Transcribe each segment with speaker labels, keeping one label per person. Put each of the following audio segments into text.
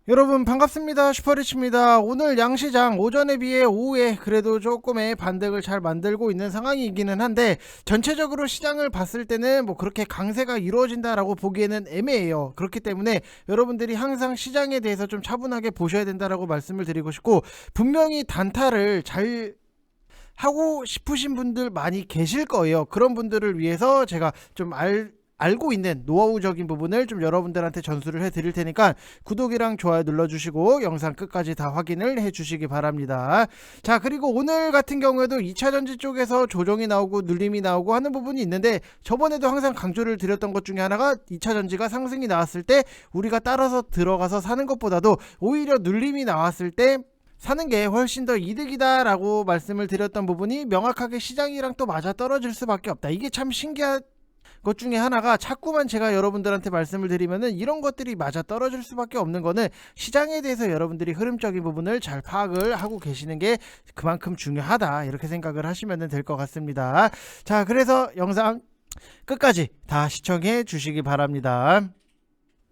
Speaker 1: 여러분 반갑습니다. 슈퍼리치입니다. 오늘 양시장 오전에 비해 오후에 그래도 조금의 반등을 잘 만들고 있는 상황이기는 한데, 전체적으로 시장을 봤을 때는 뭐 그렇게 강세가 이루어진다라고 보기에는 애매해요. 그렇기 때문에 여러분들이 항상 시장에 대해서 좀 차분하게 보셔야 된다라고 말씀을 드리고 싶고, 분명히 단타를 잘 하고 싶으신 분들 많이 계실 거예요. 그런 분들을 위해서 제가 좀 알고 있는 노하우적인 부분을 좀 여러분들한테 전수를 해 드릴 테니까 구독이랑 좋아요 눌러주시고 영상 끝까지 다 확인을 해 주시기 바랍니다. 자, 그리고 오늘 같은 경우에도 2차전지 쪽에서 조정이 나오고 눌림이 나오고 하는 부분이 있는데, 저번에도 항상 강조를 드렸던 것 중에 하나가 2차전지가 상승이 나왔을 때 우리가 따라서 들어가서 사는 것보다도 오히려 눌림이 나왔을 때 사는 게 훨씬 더 이득이다 라고 말씀을 드렸던 부분이 명확하게 시장이랑 또 맞아 떨어질 수밖에 없다. 이게 참 신기한 것 중에 하나가, 자꾸만 제가 여러분들한테 말씀을 드리면은 이런 것들이 맞아 떨어질 수밖에 없는 거는 시장에 대해서 여러분들이 흐름적인 부분을 잘 파악을 하고 계시는 게 그만큼 중요하다, 이렇게 생각을 하시면 될 것 같습니다. 자, 그래서 영상 끝까지 다 시청해 주시기 바랍니다.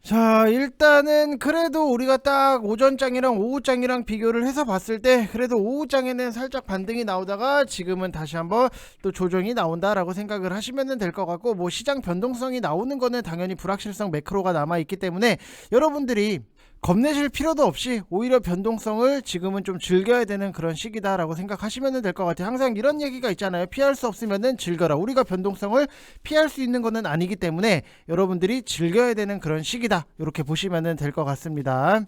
Speaker 1: 자, 일단은 그래도 우리가 딱 오전장이랑 오후장이랑 비교를 해서 봤을 때 그래도 오후장에는 살짝 반등이 나오다가 지금은 다시 한번 또 조정이 나온다라고 생각을 하시면 될 것 같고, 뭐 시장 변동성이 나오는 거는 당연히 불확실성 매크로가 남아 있기 때문에 여러분들이 겁내실 필요도 없이 오히려 변동성을 지금은 좀 즐겨야 되는 그런 시기다라고 생각하시면 될 것 같아요. 항상 이런 얘기가 있잖아요. 피할 수 없으면은 즐겨라. 우리가 변동성을 피할 수 있는 거는 아니기 때문에 여러분들이 즐겨야 되는 그런 시기다, 이렇게 보시면 될 것 같습니다.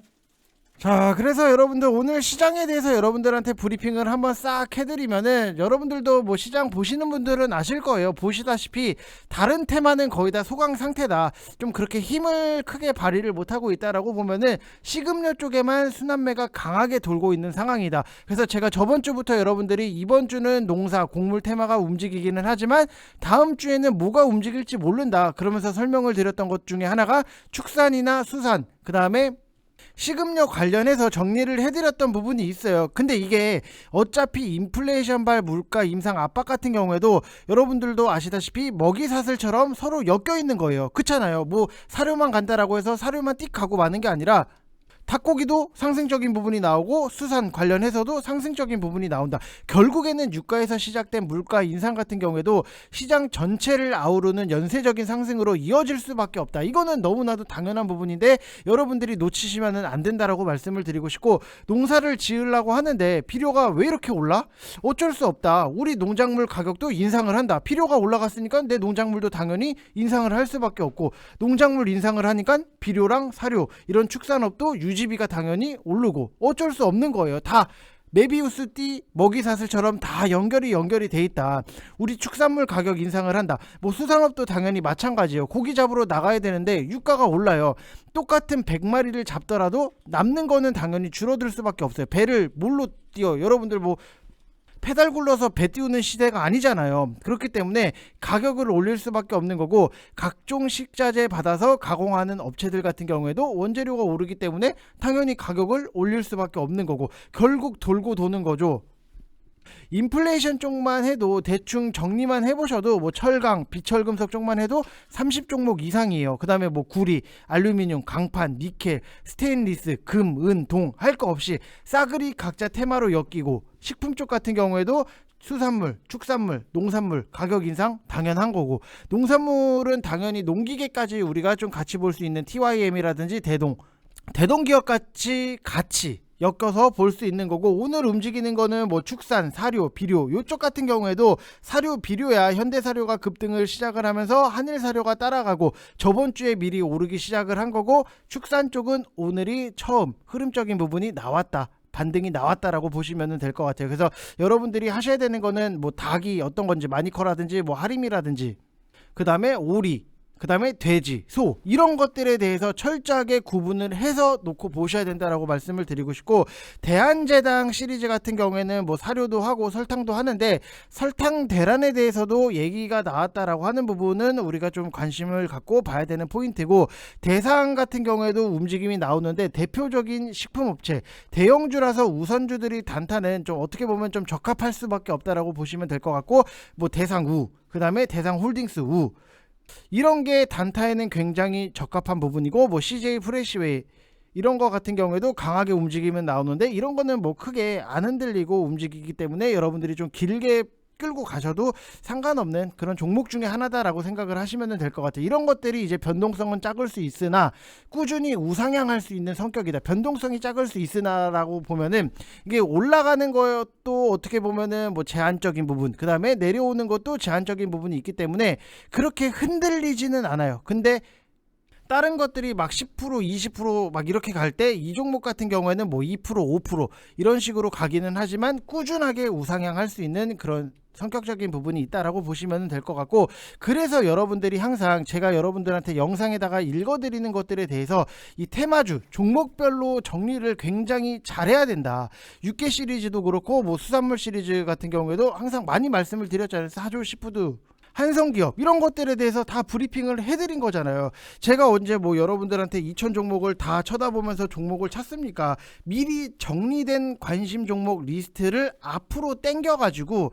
Speaker 1: 자, 그래서 여러분들 오늘 시장에 대해서 여러분들한테 브리핑을 한번 싹 해드리면은, 여러분들도 뭐 시장 보시는 분들은 아실 거예요. 보시다시피 다른 테마는 거의 다 소강 상태다, 좀 그렇게 힘을 크게 발휘를 못하고 있다라고 보면은 식음료 쪽에만 순환매가 강하게 돌고 있는 상황이다. 그래서 제가 저번 주부터 여러분들이 이번 주는 농사 곡물 테마가 움직이기는 하지만 다음 주에는 뭐가 움직일지 모른다 그러면서 설명을 드렸던 것 중에 하나가 축산이나 수산, 그 다음에 식음료 관련해서 정리를 해드렸던 부분이 있어요. 근데 이게 어차피 인플레이션발 물가 임상 압박 같은 경우에도 여러분들도 아시다시피 먹이사슬처럼 서로 엮여 있는 거예요. 그렇잖아요. 뭐 사료만 간다라고 해서 사료만 띡 가고 마는 게 아니라 닭고기도 상승적인 부분이 나오고 수산 관련해서도 상승적인 부분이 나온다. 결국에는 유가에서 시작된 물가 인상 같은 경우에도 시장 전체를 아우르는 연쇄적인 상승으로 이어질 수밖에 없다. 이거는 너무나도 당연한 부분인데 여러분들이 놓치시면 안 된다라고 말씀을 드리고 싶고, 농사를 지으려고 하는데 필요가 왜 이렇게 올라? 어쩔 수 없다. 우리 농작물 가격도 인상을 한다. 필요가 올라갔으니까 내 농작물도 당연히 인상을 할 수밖에 없고, 농작물 인상을 하니까 비료랑 사료, 이런 축산업도 유지비가 당연히 오르고, 어쩔 수 없는 거예요. 다 메비우스 띠 먹이사슬처럼 다 연결이 돼 있다. 우리 축산물 가격 인상을 한다. 뭐 수산업도 당연히 마찬가지예요. 고기 잡으러 나가야 되는데 유가가 올라요. 똑같은 100마리를 잡더라도 남는 거는 당연히 줄어들 수밖에 없어요. 배를 뭘로 띄워? 여러분들 뭐 페달 굴러서 배 띄우는 시대가 아니잖아요. 그렇기 때문에 가격을 올릴 수밖에 없는 거고, 각종 식자재 받아서 가공하는 업체들 같은 경우에도 원재료가 오르기 때문에 당연히 가격을 올릴 수밖에 없는 거고, 결국 돌고 도는 거죠. 인플레이션 쪽만 해도 대충 정리만 해보셔도 뭐 철강, 비철금속 쪽만 해도 30종목 이상이에요. 그 다음에 뭐 구리, 알루미늄, 강판, 니켈, 스테인리스, 금, 은, 동 할 거 없이 싸그리 각자 테마로 엮이고, 식품 쪽 같은 경우에도 수산물, 축산물, 농산물 가격 인상 당연한 거고, 농산물은 당연히 농기계까지 우리가 좀 같이 볼 수 있는 TYM이라든지 대동기업 같이 엮어서 볼 수 있는 거고, 오늘 움직이는 거는 뭐 축산, 사료, 비료 요쪽 같은 경우에도 사료, 비료야 현대사료가 급등을 시작을 하면서 한일사료가 따라가고 저번 주에 미리 오르기 시작을 한 거고, 축산 쪽은 오늘이 처음 흐름적인 부분이 나왔다, 반등이 나왔다라고 보시면 될 것 같아요. 그래서 여러분들이 하셔야 되는 거는 뭐 닭이 어떤 건지, 마니커라든지 뭐 하림이라든지, 그 다음에 오리, 그 다음에 돼지, 소, 이런 것들에 대해서 철저하게 구분을 해서 놓고 보셔야 된다라고 말씀을 드리고 싶고, 대한제당 시리즈 같은 경우에는 뭐 사료도 하고 설탕도 하는데, 설탕 대란에 대해서도 얘기가 나왔다라고 하는 부분은 우리가 좀 관심을 갖고 봐야 되는 포인트고, 대상 같은 경우에도 움직임이 나오는데 대표적인 식품업체 대형주라서 우선주들이 단타는 좀 어떻게 보면 좀 적합할 수밖에 없다라고 보시면 될 것 같고, 뭐 대상우, 그 다음에 대상홀딩스 우, 이런 게 단타에는 굉장히 적합한 부분이고, 뭐 CJ 프레시웨이 이런 거 같은 경우에도 강하게 움직이면 나오는데 이런 거는 뭐 크게 안 흔들리고 움직이기 때문에 여러분들이 좀 길게 끌고 가셔도 상관없는 그런 종목 중에 하나다라고 생각을 하시면 될 것 같아요. 이런 것들이 이제 변동성은 작을 수 있으나 꾸준히 우상향할 수 있는 성격이다. 변동성이 작을 수 있으나라고 보면은 이게 올라가는 것도 어떻게 보면은 뭐 제한적인 부분, 그 다음에 내려오는 것도 제한적인 부분이 있기 때문에 그렇게 흔들리지는 않아요. 근데 다른 것들이 막 10% 20% 이렇게 갈 때 이 종목 같은 경우에는 뭐 2% 5% 이런 식으로 가기는 하지만 꾸준하게 우상향할 수 있는 그런 성격적인 부분이 있다라고 보시면 될 것 같고, 그래서 여러분들이 항상 제가 여러분들한테 영상에다가 읽어드리는 것들에 대해서 이 테마주 종목별로 정리를 굉장히 잘해야 된다. 6개 시리즈도 그렇고 뭐 수산물 시리즈 같은 경우에도 항상 많이 말씀을 드렸잖아요. 사조 시푸드, 한성기업 이런 것들에 대해서 다 브리핑을 해드린 거잖아요. 제가 언제 뭐 여러분들한테 2000 종목을 다 쳐다보면서 종목을 찾습니까? 미리 정리된 관심 종목 리스트를 앞으로 땡겨가지고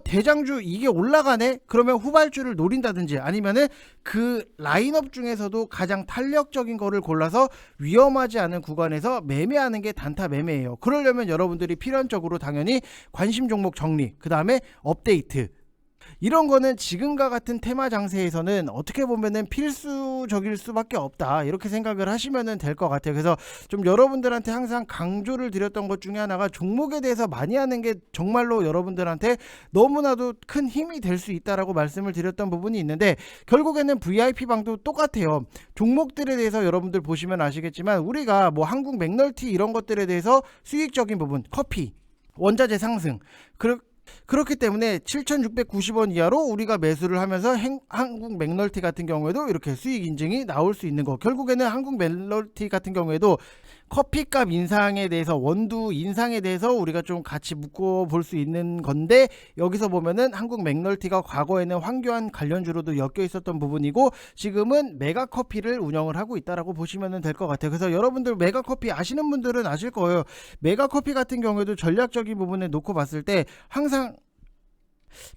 Speaker 1: 대장주 이게 올라가네? 그러면 후발주를 노린다든지 아니면은 그 라인업 중에서도 가장 탄력적인 거를 골라서 위험하지 않은 구간에서 매매하는 게 단타 매매예요. 그러려면 여러분들이 필연적으로 당연히 관심 종목 정리, 그 다음에 업데이트, 이런 거는 지금과 같은 테마 장세에서는 어떻게 보면은 필수적일 수밖에 없다, 이렇게 생각을 하시면 될 것 같아요. 그래서 좀 여러분들한테 항상 강조를 드렸던 것 중에 하나가 종목에 대해서 많이 하는 게 정말로 여러분들한테 너무나도 큰 힘이 될 수 있다라고 말씀을 드렸던 부분이 있는데, 결국에는 VIP 방도 똑같아요. 종목들에 대해서 여러분들 보시면 아시겠지만 우리가 뭐 한국 맥널티 이런 것들에 대해서 수익적인 부분, 커피, 원자재 상승, 그렇기 때문에 7,690원 이하로 우리가 매수를 하면서 한국 맥널티 같은 경우에도 이렇게 수익 인증이 나올 수 있는 거. 결국에는 한국 맥널티 같은 경우에도 커피값 인상에 대해서, 원두 인상에 대해서 우리가 좀 같이 묶어 볼 수 있는 건데, 여기서 보면은 한국 맥널티가 과거에는 황교안 관련주로도 엮여 있었던 부분이고 지금은 메가커피를 운영을 하고 있다라고 보시면 될 것 같아요. 그래서 여러분들 메가커피 아시는 분들은 아실 거예요. 메가커피 같은 경우에도 전략적인 부분에 놓고 봤을 때 항상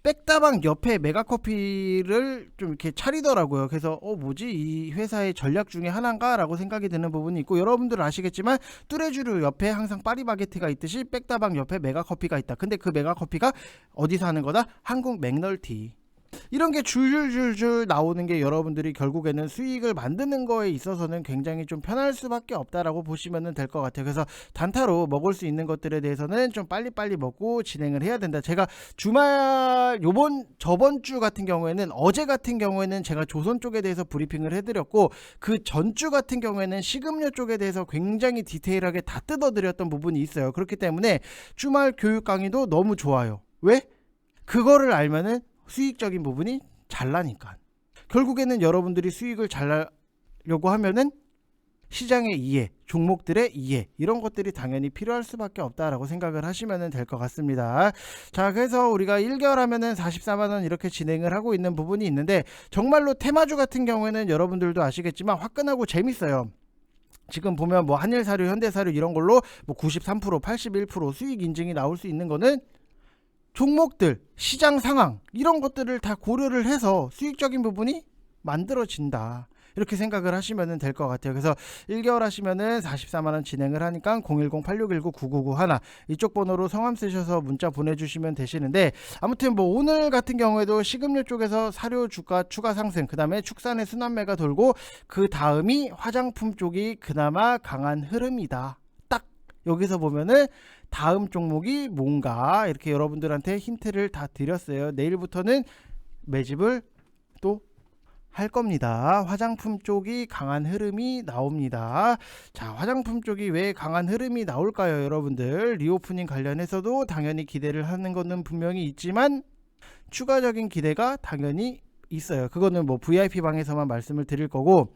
Speaker 1: 백다방 옆에 메가커피를 좀 이렇게 차리더라고요. 그래서 뭐지, 이 회사의 전략 중에 하나인가 라고 생각이 드는 부분이 있고, 여러분들 아시겠지만 뚜레쥬르 옆에 항상 파리바게트가 있듯이 백다방 옆에 메가커피가 있다. 근데 그 메가커피가 어디서 하는 거다? 한국 맥널티. 이런 게 줄줄줄줄 나오는 게 여러분들이 결국에는 수익을 만드는 거에 있어서는 굉장히 좀 편할 수밖에 없다라고 보시면 될 것 같아요. 그래서 단타로 먹을 수 있는 것들에 대해서는 좀 빨리빨리 먹고 진행을 해야 된다. 제가 주말 저번 주 같은 경우에는, 어제 같은 경우에는 제가 조선 쪽에 대해서 브리핑을 해드렸고, 그 전주 같은 경우에는 식음료 쪽에 대해서 굉장히 디테일하게 다 뜯어드렸던 부분이 있어요. 그렇기 때문에 주말 교육 강의도 너무 좋아요. 왜? 그거를 알면은 수익적인 부분이 잘 나니까. 결국에는 여러분들이 수익을 잘 나려고 하면은 시장의 이해, 종목들의 이해, 이런 것들이 당연히 필요할 수밖에 없다라고 생각을 하시면 될 것 같습니다. 자, 그래서 우리가 1개월 하면은 44만원 이렇게 진행을 하고 있는 부분이 있는데, 정말로 테마주 같은 경우에는 여러분들도 아시겠지만 화끈하고 재밌어요. 지금 보면 뭐 한일사료, 현대사료 이런 걸로 뭐 93%, 81% 수익 인증이 나올 수 있는 거는 종목들, 시장 상황 이런 것들을 다 고려를 해서 수익적인 부분이 만들어진다, 이렇게 생각을 하시면 될 것 같아요. 그래서 1개월 하시면은 44만원 진행을 하니까 010-8619-9991 이쪽 번호로 성함 쓰셔서 문자 보내주시면 되시는데, 아무튼 뭐 오늘 같은 경우에도 식음료 쪽에서 사료 주가 추가 상승, 그 다음에 축산의 순환매가 돌고, 그 다음이 화장품 쪽이 그나마 강한 흐름이다. 딱 여기서 보면은 다음 종목이 뭔가 이렇게 여러분들한테 힌트를 다 드렸어요. 내일부터는 매집을 또 할 겁니다. 화장품 쪽이 강한 흐름이 나옵니다. 자, 화장품 쪽이 왜 강한 흐름이 나올까요, 여러분들? 리오프닝 관련해서도 당연히 기대를 하는 거는 분명히 있지만 추가적인 기대가 당연히 있어요. 그거는 뭐 VIP 방에서만 말씀을 드릴 거고,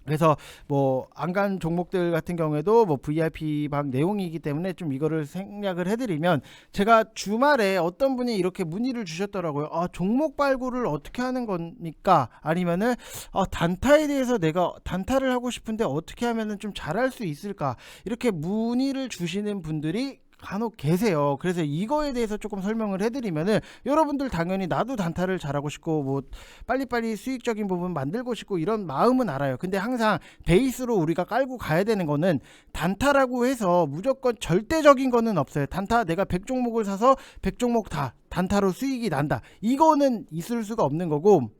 Speaker 1: 그래서 뭐 안간 종목들 같은 경우에도 뭐 VIP 방 내용이기 때문에 좀 이거를 생략을 해드리면, 제가 주말에 어떤 분이 이렇게 문의를 주셨더라고요. 종목 발굴을 어떻게 하는 겁니까? 아니면은 단타에 대해서 내가 단타를 하고 싶은데 어떻게 하면은 좀 잘할 수 있을까? 이렇게 문의를 주시는 분들이 간혹 계세요. 그래서 이거에 대해서 조금 설명을 해드리면은, 여러분들 당연히 나도 단타를 잘하고 싶고 뭐 빨리빨리 수익적인 부분 만들고 싶고 이런 마음은 알아요. 근데 항상 베이스로 우리가 깔고 가야 되는 거는, 단타라고 해서 무조건 절대적인 거는 없어요. 단타 내가 100종목을 사서 100종목 다 단타로 수익이 난다, 이거는 있을 수가 없는 거고,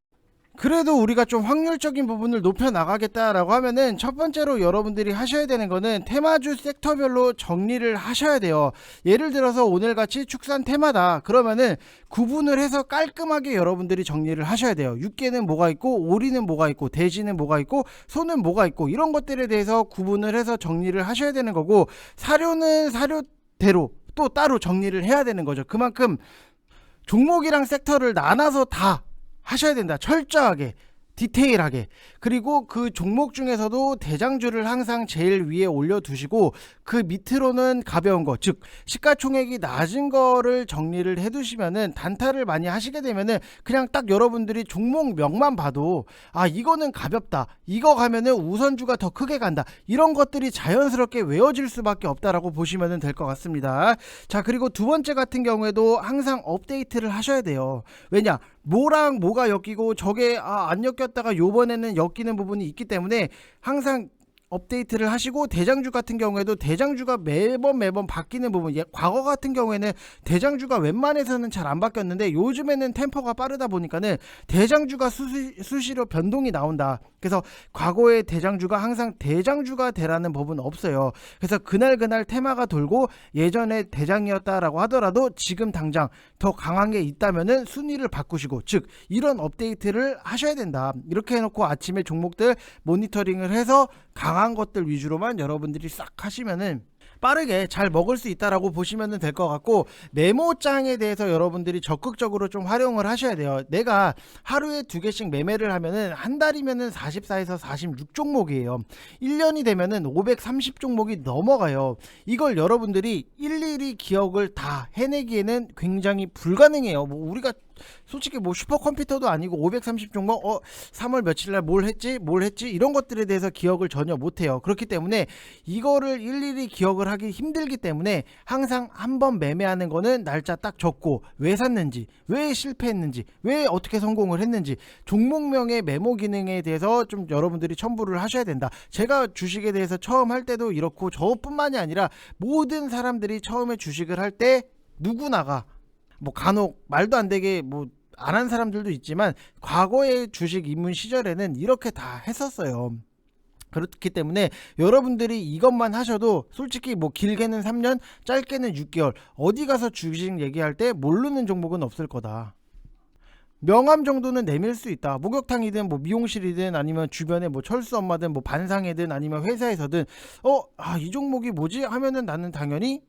Speaker 1: 그래도 우리가 좀 확률적인 부분을 높여 나가겠다라고 하면은, 첫 번째로 여러분들이 하셔야 되는 거는 테마주 섹터별로 정리를 하셔야 돼요. 예를 들어서 오늘같이 축산 테마다 그러면은 구분을 해서 깔끔하게 여러분들이 정리를 하셔야 돼요. 육계는 뭐가 있고, 오리는 뭐가 있고, 돼지는 뭐가 있고, 소는 뭐가 있고, 이런 것들에 대해서 구분을 해서 정리를 하셔야 되는 거고, 사료는 사료대로 또 따로 정리를 해야 되는 거죠. 그만큼 종목이랑 섹터를 나눠서 다 하셔야 된다. 철저하게, 디테일하게. 그리고 그 종목 중에서도 대장주를 항상 제일 위에 올려두시고, 그 밑으로는 가벼운 거, 즉 시가총액이 낮은 거를 정리를 해두시면은, 단타를 많이 하시게 되면은 그냥 딱 여러분들이 종목명만 봐도 이거는 가볍다, 이거 가면은 우선주가 더 크게 간다, 이런 것들이 자연스럽게 외워질 수밖에 없다라고 보시면 될 것 같습니다. 자, 그리고 두 번째 같은 경우에도 항상 업데이트를 하셔야 돼요. 왜냐, 뭐랑 뭐가 엮이고 저게 안 엮였다가 요번에는 엮이는 부분이 있기 때문에 항상 업데이트를 하시고, 대장주 같은 경우에도 대장주가 매번 바뀌는 부분, 과거 같은 경우에는 대장주가 웬만해서는 잘 안 바뀌었는데 요즘에는 템포가 빠르다 보니까는 대장주가 수시로 변동이 나온다. 그래서 과거의 대장주가 항상 대장주가 되라는 법은 없어요. 그래서 그날 테마가 돌고 예전에 대장이었다라고 하더라도 지금 당장 더 강한 게 있다면은 순위를 바꾸시고, 즉 이런 업데이트를 하셔야 된다. 이렇게 해놓고 아침에 종목들 모니터링을 해서 강한 것들 위주로만 여러분들이 싹 하시면은 빠르게 잘 먹을 수 있다라고 보시면 될 것 같고, 메모장에 대해서 여러분들이 적극적으로 좀 활용을 하셔야 돼요. 내가 하루에 2개씩 매매를 하면은 한 달이면은 44에서 46종목이에요. 1년이 되면은 530종목이 넘어가요. 이걸 여러분들이 일일이 기억을 다 해내기에는 굉장히 불가능해요. 뭐 우리가 솔직히 뭐 슈퍼컴퓨터도 아니고 530종목 3월 며칠날 뭘 했지 이런 것들에 대해서 기억을 전혀 못해요. 그렇기 때문에 이거를 일일이 기억을 하기 힘들기 때문에 항상 한번 매매하는 거는 날짜 딱 적고, 왜 샀는지, 왜 실패했는지, 왜 어떻게 성공을 했는지, 종목명의 메모 기능에 대해서 좀 여러분들이 첨부를 하셔야 된다. 제가 주식에 대해서 처음 할 때도 이렇고, 저뿐만이 아니라 모든 사람들이 처음에 주식을 할 때 누구나가 뭐 간혹 말도 안 되게 뭐 안 한 사람들도 있지만, 과거의 주식 입문 시절에는 이렇게 다 했었어요. 그렇기 때문에 여러분들이 이것만 하셔도 솔직히 뭐 길게는 3년, 짧게는 6개월 어디 가서 주식 얘기할 때 모르는 종목은 없을 거다. 명함 정도는 내밀 수 있다. 목욕탕이든 뭐 미용실이든 아니면 주변에 뭐 철수 엄마든 뭐 반상회든 아니면 회사에서든 이 종목이 뭐지 하면은 나는 당연히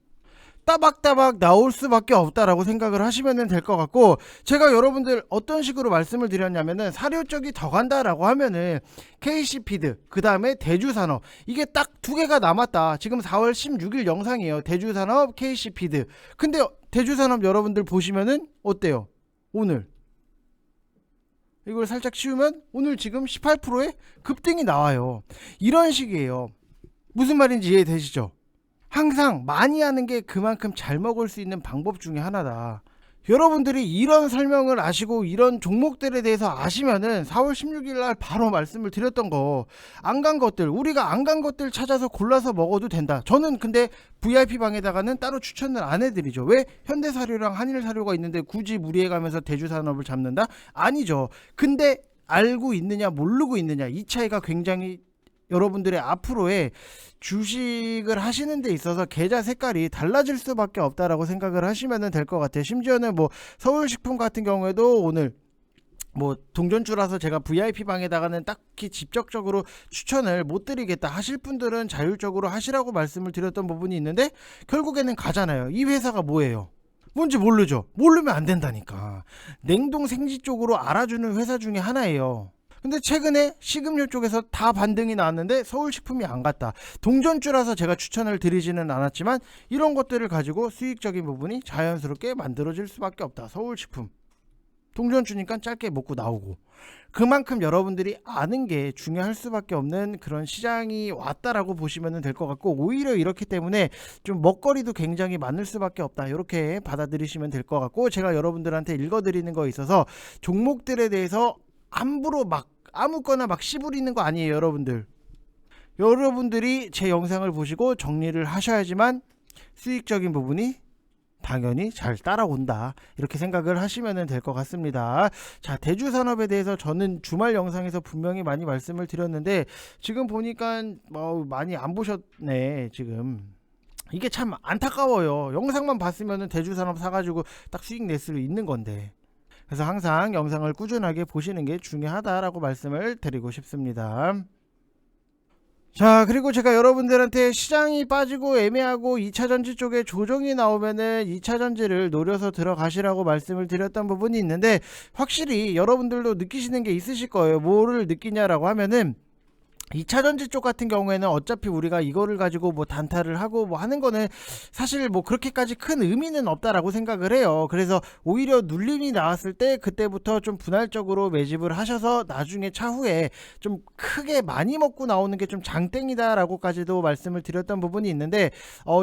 Speaker 1: 따박따박 나올 수밖에 없다라고 생각을 하시면 될 것 같고, 제가 여러분들 어떤 식으로 말씀을 드렸냐면은, 사료 쪽이 더 간다라고 하면은 KC피드, 그 다음에 대주산업, 이게 딱 2개가 남았다. 지금 4월 16일 영상이에요. 대주산업, KC피드. 근데 대주산업 여러분들 보시면은 어때요? 오늘 이걸 살짝 치우면 오늘 지금 18%의 급등이 나와요. 이런 식이에요. 무슨 말인지 이해되시죠? 항상 많이 하는 게 그만큼 잘 먹을 수 있는 방법 중에 하나다. 여러분들이 이런 설명을 아시고 이런 종목들에 대해서 아시면은 4월 16일 날 바로 말씀을 드렸던 거, 안 간 것들, 우리가 안 간 것들 찾아서 골라서 먹어도 된다. 저는 근데 VIP 방에다가는 따로 추천을 안 해드리죠. 왜? 현대사료랑 한일사료가 있는데 굳이 무리해가면서 대주산업을 잡는다? 아니죠. 근데 알고 있느냐 모르고 있느냐, 이 차이가 굉장히 여러분들의 앞으로의 주식을 하시는 데 있어서 계좌 색깔이 달라질 수밖에 없다라고 생각을 하시면 될 것 같아요. 심지어는 뭐 서울식품 같은 경우에도 오늘 뭐 동전주라서 제가 VIP 방에다가는 딱히 직접적으로 추천을 못 드리겠다 하실 분들은 자율적으로 하시라고 말씀을 드렸던 부분이 있는데, 결국에는 가잖아요. 이 회사가 뭐예요? 뭔지 모르죠. 모르면 안 된다니까. 냉동 생지 쪽으로 알아주는 회사 중에 하나예요. 근데 최근에 식음료 쪽에서 다 반등이 나왔는데 서울식품이 안 갔다. 동전주라서 제가 추천을 드리지는 않았지만 이런 것들을 가지고 수익적인 부분이 자연스럽게 만들어질 수밖에 없다. 서울식품. 동전 주니까 짧게 먹고 나오고, 그만큼 여러분들이 아는 게 중요할 수밖에 없는 그런 시장이 왔다라고 보시면 될 것 같고, 오히려 이렇기 때문에 좀 먹거리도 굉장히 많을 수밖에 없다, 이렇게 받아들이시면 될 것 같고, 제가 여러분들한테 읽어드리는 거에 있어서 종목들에 대해서 함부로 막 아무거나 막 씨부리는 거 아니에요. 여러분들이 제 영상을 보시고 정리를 하셔야지만 수익적인 부분이 당연히 잘 따라온다, 이렇게 생각을 하시면 될 것 같습니다. 자, 대주산업에 대해서 저는 주말 영상에서 분명히 많이 말씀을 드렸는데, 지금 보니까 많이 안 보셨네. 지금 이게 참 안타까워요. 영상만 봤으면 대주산업 사가지고 딱 수익 낼 수 있는 건데. 그래서 항상 영상을 꾸준하게 보시는 게 중요하다라고 말씀을 드리고 싶습니다. 자, 그리고 제가 여러분들한테 시장이 빠지고 애매하고 2차전지 쪽에 조정이 나오면은 2차전지를 노려서 들어가시라고 말씀을 드렸던 부분이 있는데, 확실히 여러분들도 느끼시는 게 있으실 거예요. 뭐를 느끼냐라고 하면은 2차전지 쪽 같은 경우에는 어차피 우리가 이거를 가지고 뭐 단타를 하고 뭐 하는 거는 사실 뭐 그렇게까지 큰 의미는 없다라고 생각을 해요. 그래서 오히려 눌림이 나왔을 때 그때부터 좀 분할적으로 매집을 하셔서 나중에 차후에 좀 크게 많이 먹고 나오는 게 좀 장땡이다 라고까지도 말씀을 드렸던 부분이 있는데,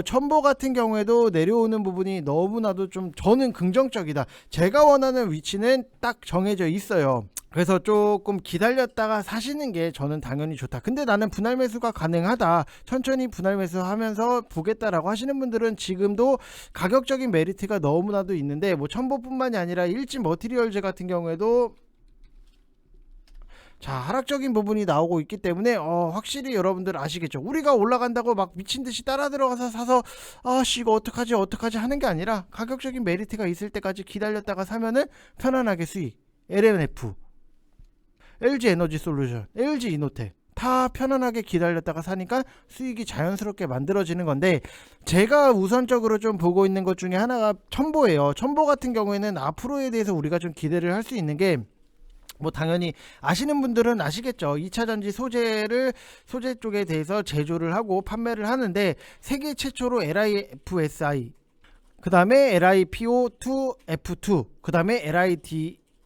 Speaker 1: 첨보 같은 경우에도 내려오는 부분이 너무나도 좀 저는 긍정적이다. 제가 원하는 위치는 딱 정해져 있어요. 그래서 조금 기다렸다가 사시는 게 저는 당연히 좋다. 근데 나는 분할 매수가 가능하다, 천천히 분할 매수하면서 보겠다라고 하시는 분들은 지금도 가격적인 메리트가 너무나도 있는데, 뭐 첨보뿐만이 아니라 일지 머티리얼즈 같은 경우에도 자, 하락적인 부분이 나오고 있기 때문에 확실히 여러분들 아시겠죠. 우리가 올라간다고 막 미친듯이 따라 들어가서 사서 이거 어떡하지 하는 게 아니라, 가격적인 메리트가 있을 때까지 기다렸다가 사면은 편안하게 수익. LNF, LG 에너지 솔루션, LG 이노텍 다 편안하게 기다렸다가 사니까 수익이 자연스럽게 만들어지는 건데, 제가 우선적으로 좀 보고 있는 것 중에 하나가 첨보예요. 첨보 같은 경우에는 앞으로에 대해서 우리가 좀 기대를 할 수 있는 게, 뭐 당연히 아시는 분들은 아시겠죠. 2차전지 소재 쪽에 대해서 제조를 하고 판매를 하는데, 세계 최초로 LIFSI, 그 다음에 LiPO2F2, 그 다음에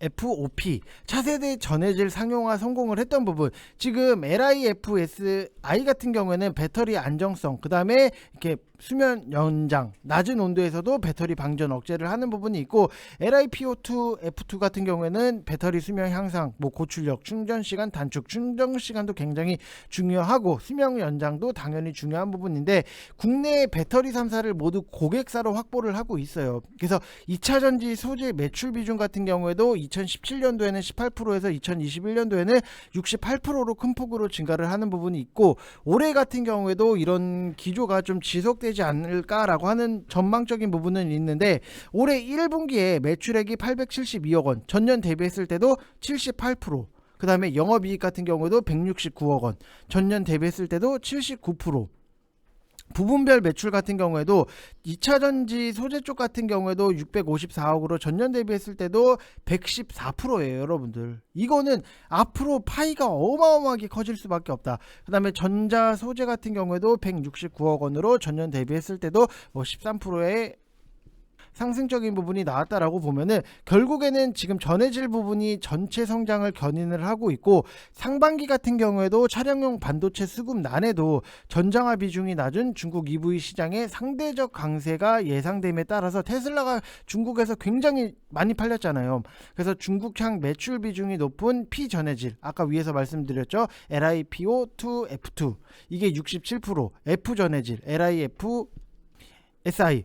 Speaker 1: FOP 차세대 전해질 상용화 성공을 했던 부분, 지금 LIFSI 같은 경우에는 배터리 안정성, 그 다음에 이렇게 수면 연장, 낮은 온도에서도 배터리 방전 억제를 하는 부분이 있고, LiPO2F2 같은 경우에는 배터리 수명 향상, 뭐 고출력, 충전 시간 단축, 충전 시간도 굉장히 중요하고 수명 연장도 당연히 중요한 부분인데, 국내 배터리 3사를 모두 고객사로 확보를 하고 있어요. 그래서 2차전지 소재 매출 비중 같은 경우에도 2017년도에는 18%에서 2021년도에는 68%로 큰 폭으로 증가를 하는 부분이 있고, 올해 같은 경우에도 이런 기조가 좀 지속되지 않을까라고 하는 전망적인 부분은 있는데, 올해 1분기에 매출액이 872억 원, 전년 대비했을 때도 78%, 그 다음에 영업이익 같은 경우도 169억 원, 전년 대비했을 때도 79%. 부분별 매출 같은 경우에도 2차전지 소재 쪽 같은 경우에도 654억으로 전년 대비했을 때도 114%예요. 여러분들, 이거는 앞으로 파이가 어마어마하게 커질 수밖에 없다. 그 다음에 전자 소재 같은 경우에도 169억 원으로 전년 대비했을 때도 뭐 13%의 상승적인 부분이 나왔다라고 보면은, 결국에는 지금 전해질 부분이 전체 성장을 견인을 하고 있고, 상반기 같은 경우에도 차량용 반도체 수급 난에도 전장화 비중이 낮은 중국 EV 시장의 상대적 강세가 예상됨에 따라서 테슬라가 중국에서 굉장히 많이 팔렸잖아요. 그래서 중국향 매출 비중이 높은 P전해질, 아까 위에서 말씀드렸죠, LiPO2F2 이게 67%, F전해질 LiFSI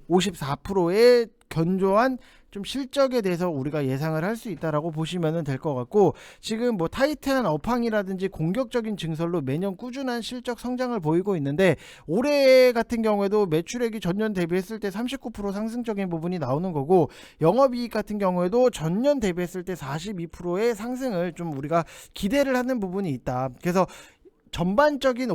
Speaker 1: 54%의 견조한 좀 실적에 대해서 우리가 예상을 할 수 있다라고 보시면 될 것 같고, 지금 뭐 타이트한 업황이라든지 공격적인 증설로 매년 꾸준한 실적 성장을 보이고 있는데, 올해 같은 경우에도 매출액이 전년 대비했을 때 39% 상승적인 부분이 나오는 거고, 영업이익 같은 경우에도 전년 대비했을 때 42%의 상승을 좀 우리가 기대를 하는 부분이 있다. 그래서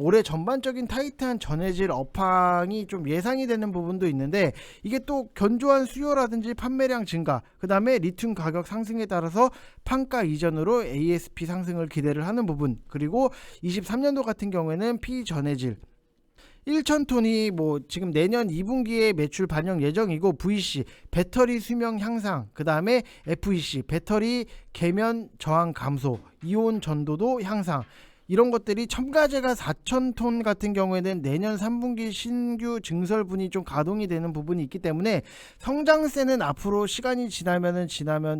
Speaker 1: 올해 전반적인 타이트한 전해질 업황이 좀 예상이 되는 부분도 있는데, 이게 또 견조한 수요라든지 판매량 증가, 그 다음에 리튬 가격 상승에 따라서 판가 이전으로 ASP 상승을 기대를 하는 부분, 그리고 23년도 같은 경우에는 P전해질 1,000톤이 뭐 지금 내년 2분기에 매출 반영 예정이고, VC 배터리 수명 향상, 그 다음에 FEC 배터리 계면 저항 감소, 이온 전도도 향상, 이런 것들이, 첨가제가 4,000톤 같은 경우에는 내년 3분기 신규 증설분이 좀 가동이 되는 부분이 있기 때문에 성장세는 앞으로 시간이 지나면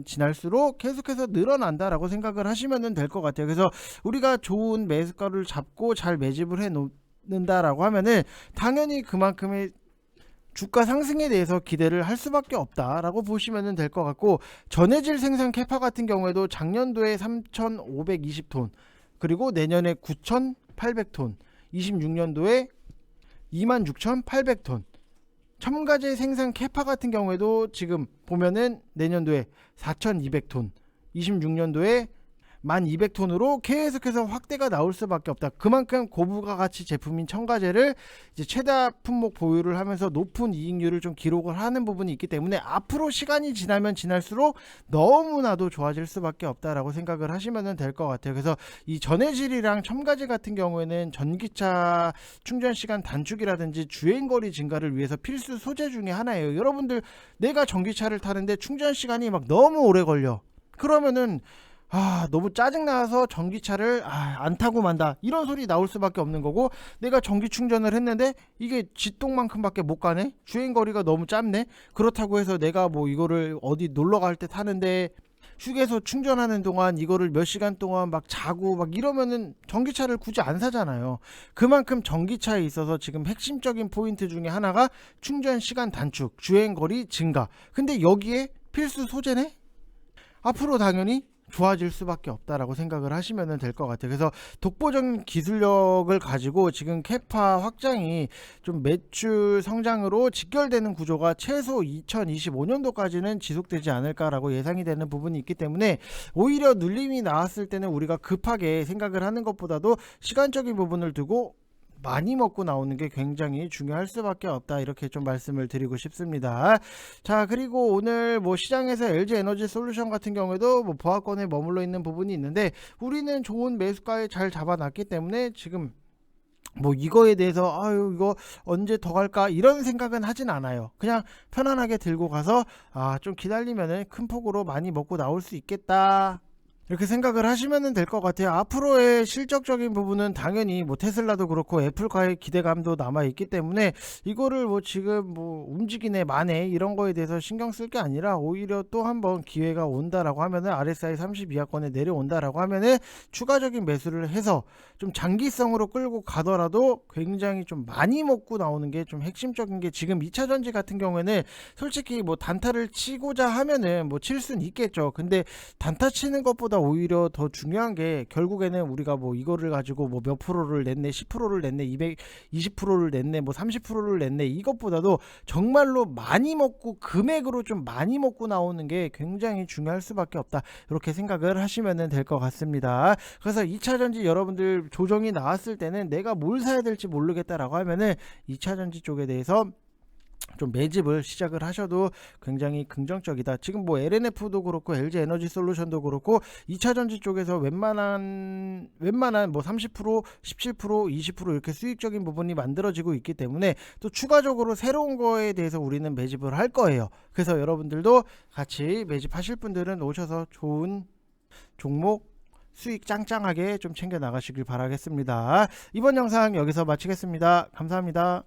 Speaker 1: 지날수록 계속해서 늘어난다라고 생각을 하시면 될 것 같아요. 그래서 우리가 좋은 매수가를 잡고 잘 매집을 해 놓는다라고 하면은 당연히 그만큼의 주가 상승에 대해서 기대를 할 수밖에 없다라고 보시면 될 것 같고, 전해질 생산 캐파 같은 경우에도 작년도에 3,520톤, 그리고 내년에 9,800톤, 26년도에 26,800톤. 첨가제 생산 캐파 같은 경우에도 지금 보면은 내년도에 4,200톤, 26년도에 1,200톤으로 계속해서 확대가 나올 수밖에 없다. 그만큼 고부가 가치 제품인 첨가제를 이제 최다 품목 보유를 하면서 높은 이익률을 좀 기록을 하는 부분이 있기 때문에 앞으로 시간이 지나면 지날수록 너무나도 좋아질 수밖에 없다라고 생각을 하시면 될 것 같아요. 그래서 이 전해질이랑 첨가제 같은 경우에는 전기차 충전 시간 단축이라든지 주행거리 증가를 위해서 필수 소재 중에 하나예요. 여러분들, 내가 전기차를 타는데 충전 시간이 막 너무 오래 걸려. 그러면은 너무 짜증나서 전기차를 안 타고 만다, 이런 소리 나올 수밖에 없는 거고, 내가 전기 충전을 했는데 이게 지똥만큼밖에 못 가네, 주행거리가 너무 짧네, 그렇다고 해서 내가 뭐 이거를 어디 놀러 갈 때 타는데 휴게소 충전하는 동안 이거를 몇 시간 동안 막 자고 막 이러면은 전기차를 굳이 안 사잖아요. 그만큼 전기차에 있어서 지금 핵심적인 포인트 중에 하나가 충전 시간 단축, 주행거리 증가. 근데 여기에 필수 소재네? 앞으로 당연히 좋아질 수밖에 없다라고 생각을 하시면 될 것 같아요. 그래서 독보적인 기술력을 가지고 지금 캐파 확장이 좀 매출 성장으로 직결되는 구조가 최소 2025년도까지는 지속되지 않을까라고 예상이 되는 부분이 있기 때문에, 오히려 눌림이 나왔을 때는 우리가 급하게 생각을 하는 것보다도 시간적인 부분을 두고 많이 먹고 나오는 게 굉장히 중요할 수밖에 없다, 이렇게 좀 말씀을 드리고 싶습니다. 자, 그리고 오늘 뭐 시장에서 LG 에너지 솔루션 같은 경우에도 뭐 보합권에 머물러 있는 부분이 있는데, 우리는 좋은 매수가에 잘 잡아놨기 때문에 지금 뭐 이거에 대해서 이거 언제 더 갈까 이런 생각은 하진 않아요. 그냥 편안하게 들고 가서 좀 기다리면은 큰 폭으로 많이 먹고 나올 수 있겠다, 이렇게 생각을 하시면 될 것 같아요. 앞으로의 실적적인 부분은 당연히 뭐 테슬라도 그렇고 애플과의 기대감도 남아있기 때문에 이거를 뭐 지금 뭐 움직이네 마네 이런 거에 대해서 신경 쓸 게 아니라, 오히려 또 한번 기회가 온다라고 하면은 RSI 30 이하권에 내려온다라고 하면은 추가적인 매수를 해서 좀 장기성으로 끌고 가더라도 굉장히 좀 많이 먹고 나오는 게 좀 핵심적인 게, 지금 2차전지 같은 경우에는 솔직히 뭐 단타를 치고자 하면은 뭐 칠 수는 있겠죠. 근데 단타 치는 것보다 오히려 더 중요한 게, 결국에는 우리가 뭐 이거를 가지고 뭐 몇 프로를 냈네, 10%를 냈네, 220%를 냈네, 뭐 30%를 냈네, 이것보다도 정말로 많이 먹고 금액으로 좀 많이 먹고 나오는 게 굉장히 중요할 수밖에 없다, 이렇게 생각을 하시면 될 것 같습니다. 그래서 2차전지 여러분들 조정이 나왔을 때는 내가 뭘 사야 될지 모르겠다라고 하면은 2차전지 쪽에 대해서 좀 매집을 시작을 하셔도 굉장히 긍정적이다. 지금 뭐 LNF도 그렇고 LG 에너지 솔루션도 그렇고 2차전지 쪽에서 웬만한 뭐 30%, 17%, 20% 이렇게 수익적인 부분이 만들어지고 있기 때문에, 또 추가적으로 새로운 거에 대해서 우리는 매집을 할 거예요. 그래서 여러분들도 같이 매집하실 분들은 오셔서 좋은 종목 수익 짱짱하게 좀 챙겨 나가시길 바라겠습니다. 이번 영상 여기서 마치겠습니다. 감사합니다.